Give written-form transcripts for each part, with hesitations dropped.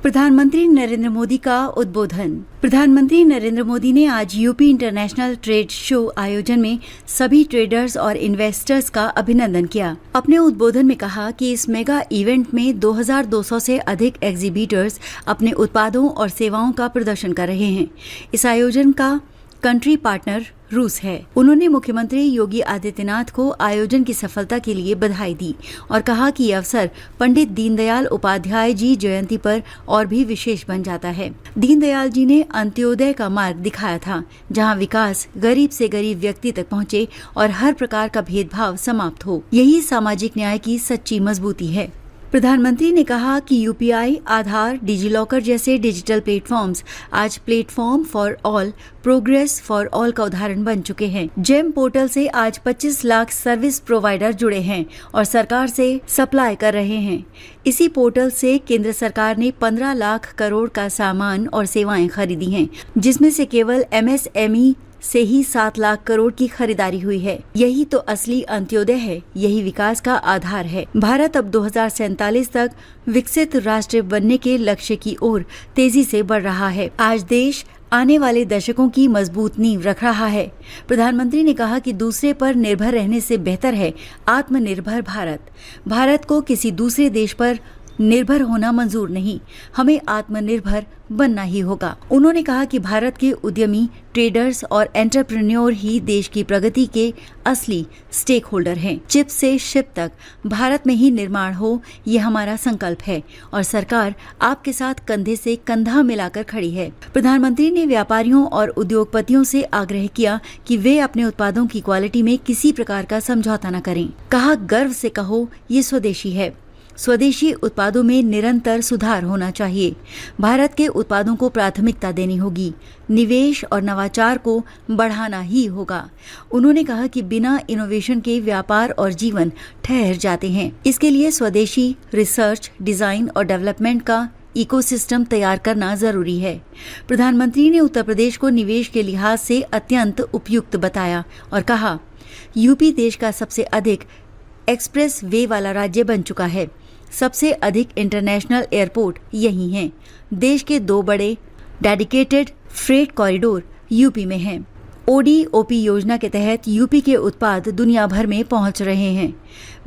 प्रधानमंत्री नरेंद्र मोदी का उद्बोधन। प्रधानमंत्री नरेंद्र मोदी ने आज यूपी इंटरनेशनल ट्रेड शो आयोजन में सभी ट्रेडर्स और इन्वेस्टर्स का अभिनंदन किया। अपने उद्बोधन में कहा कि इस मेगा इवेंट में 2200 से अधिक एग्जीबिटर्स अपने उत्पादों और सेवाओं का प्रदर्शन कर रहे हैं। इस आयोजन का कंट्री पार्टनर रूस है। उन्होंने मुख्यमंत्री योगी आदित्यनाथ को आयोजन की सफलता के लिए बधाई दी और कहा कि यह अवसर पंडित दीनदयाल उपाध्याय जी जयंती पर और भी विशेष बन जाता है। दीनदयाल जी ने अंत्योदय का मार्ग दिखाया था, जहां विकास गरीब से गरीब व्यक्ति तक पहुंचे और हर प्रकार का भेदभाव समाप्त हो। यही सामाजिक न्याय की सच्ची मजबूती है। प्रधानमंत्री ने कहा कि यूपीआई, आधार, डिजिलॉकर जैसे डिजिटल प्लेटफॉर्म्स आज platform for all, progress for all का उदाहरण बन चुके हैं। जेम पोर्टल से आज 25 लाख सर्विस प्रोवाइडर जुड़े हैं और सरकार से सप्लाई कर रहे हैं। इसी पोर्टल से केंद्र सरकार ने 15 लाख करोड़ का सामान और सेवाएं खरीदी हैं, जिसमें से केवल एमएसएमई से ही 7 लाख करोड़ की खरीदारी हुई है। यही तो असली अंत्योदय है, यही विकास का आधार है। भारत अब 2047 तक विकसित राष्ट्र बनने के लक्ष्य की ओर तेजी से बढ़ रहा है। आज देश आने वाले दशकों की मजबूत नींव रख रहा है। प्रधानमंत्री ने कहा कि दूसरे पर निर्भर रहने से बेहतर है आत्मनिर्भर भारत। भारत को किसी दूसरे देश पर निर्भर होना मंजूर नहीं, हमें आत्मनिर्भर बनना ही होगा। उन्होंने कहा कि भारत के उद्यमी, ट्रेडर्स और एंटरप्रेन्योर ही देश की प्रगति के असली स्टेक होल्डर हैं। चिप से शिप तक भारत में ही निर्माण हो, ये हमारा संकल्प है और सरकार आपके साथ कंधे से कंधा मिलाकर खड़ी है। प्रधानमंत्री ने व्यापारियों और उद्योगपतियों से आग्रह किया कि वे अपने उत्पादों की क्वालिटी में किसी प्रकार का समझौता न करें। कहा, गर्व से कहो, ये स्वदेशी है। स्वदेशी उत्पादों में निरंतर सुधार होना चाहिए। भारत के उत्पादों को प्राथमिकता देनी होगी, निवेश और नवाचार को बढ़ाना ही होगा। उन्होंने कहा कि बिना इनोवेशन के व्यापार और जीवन ठहर जाते हैं। इसके लिए स्वदेशी रिसर्च, डिजाइन और डेवलपमेंट का इकोसिस्टम तैयार करना जरूरी है। प्रधानमंत्री ने उत्तर प्रदेश को निवेश के लिहाज से अत्यंत उपयुक्त बताया और कहा, यूपी देश का सबसे अधिक एक्सप्रेस वे वाला राज्य बन चुका है। सबसे अधिक इंटरनेशनल एयरपोर्ट यही हैं। देश के 2 बड़े डेडिकेटेड फ्रेट कॉरिडोर यूपी में हैं। ओडीओपी योजना के तहत यूपी के उत्पाद दुनिया भर में पहुंच रहे हैं।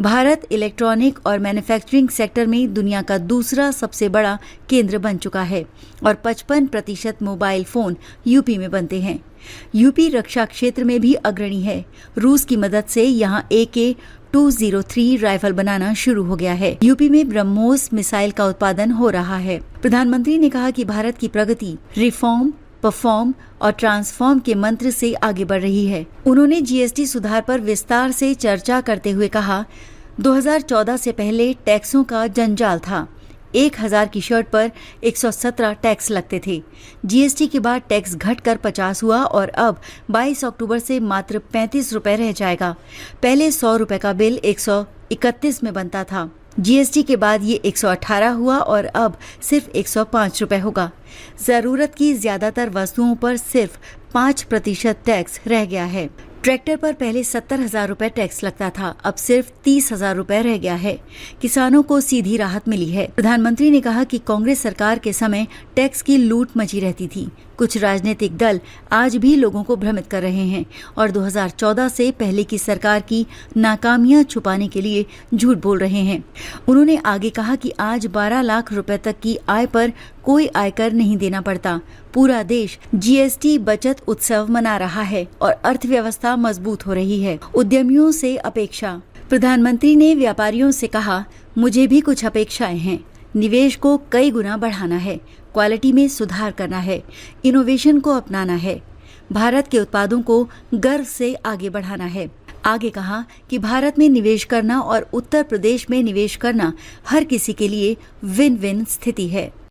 भारत इलेक्ट्रॉनिक और मैन्युफैक्चरिंग सेक्टर में दुनिया का दूसरा सबसे बड़ा केंद्र बन चुका है और 55% मोबाइल फोन यूपी में बनते हैं। यूपी रक्षा क्षेत्र में भी अग्रणी है। रूस की मदद से यहाँ AK-203 राइफल बनाना शुरू हो गया है। यूपी में ब्रह्मोस मिसाइल का उत्पादन हो रहा है। प्रधानमंत्री ने कहा कि भारत की प्रगति रिफॉर्म, परफॉर्म और ट्रांसफॉर्म के मंत्र से आगे बढ़ रही है। उन्होंने जीएसटी सुधार पर विस्तार से चर्चा करते हुए कहा, 2014 से पहले टैक्सों का जंजाल था। 1000 की शर्ट पर 117 टैक्स लगते थे। जीएसटी के बाद टैक्स घटकर 50 हुआ और अब 22 अक्टूबर से मात्र 35 रुपए रह जाएगा। पहले 100 रुपए का बिल 131 में बनता था। जीएसटी के बाद ये 118 हुआ और अब सिर्फ 105 रुपए होगा। जरूरत की ज्यादातर वस्तुओं पर सिर्फ 5% टैक्स रह गया है। ट्रैक्टर पर पहले 70,000 रुपए टैक्स लगता था, अब सिर्फ 30,000 रुपए रह गया है। किसानों को सीधी राहत मिली है। प्रधानमंत्री ने कहा कि कांग्रेस सरकार के समय टैक्स की लूट मची रहती थी। कुछ राजनीतिक दल आज भी लोगों को भ्रमित कर रहे हैं और 2014 से पहले की सरकार की नाकामियां छुपाने के लिए झूठ बोल रहे हैं। उन्होंने आगे कहा कि आज 12 लाख रुपए तक की आय पर कोई आयकर नहीं देना पड़ता। पूरा देश जीएसटी बचत उत्सव मना रहा है और अर्थव्यवस्था मजबूत हो रही है। उद्यमियों से अपेक्षा। प्रधानमंत्री ने व्यापारियों से कहा, मुझे भी कुछ अपेक्षाएं हैं। निवेश को कई गुना बढ़ाना है, क्वालिटी में सुधार करना है, इनोवेशन को अपनाना है, भारत के उत्पादों को गर्व से आगे बढ़ाना है। आगे कहा कि भारत में निवेश करना और उत्तर प्रदेश में निवेश करना हर किसी के लिए विन विन स्थिति है।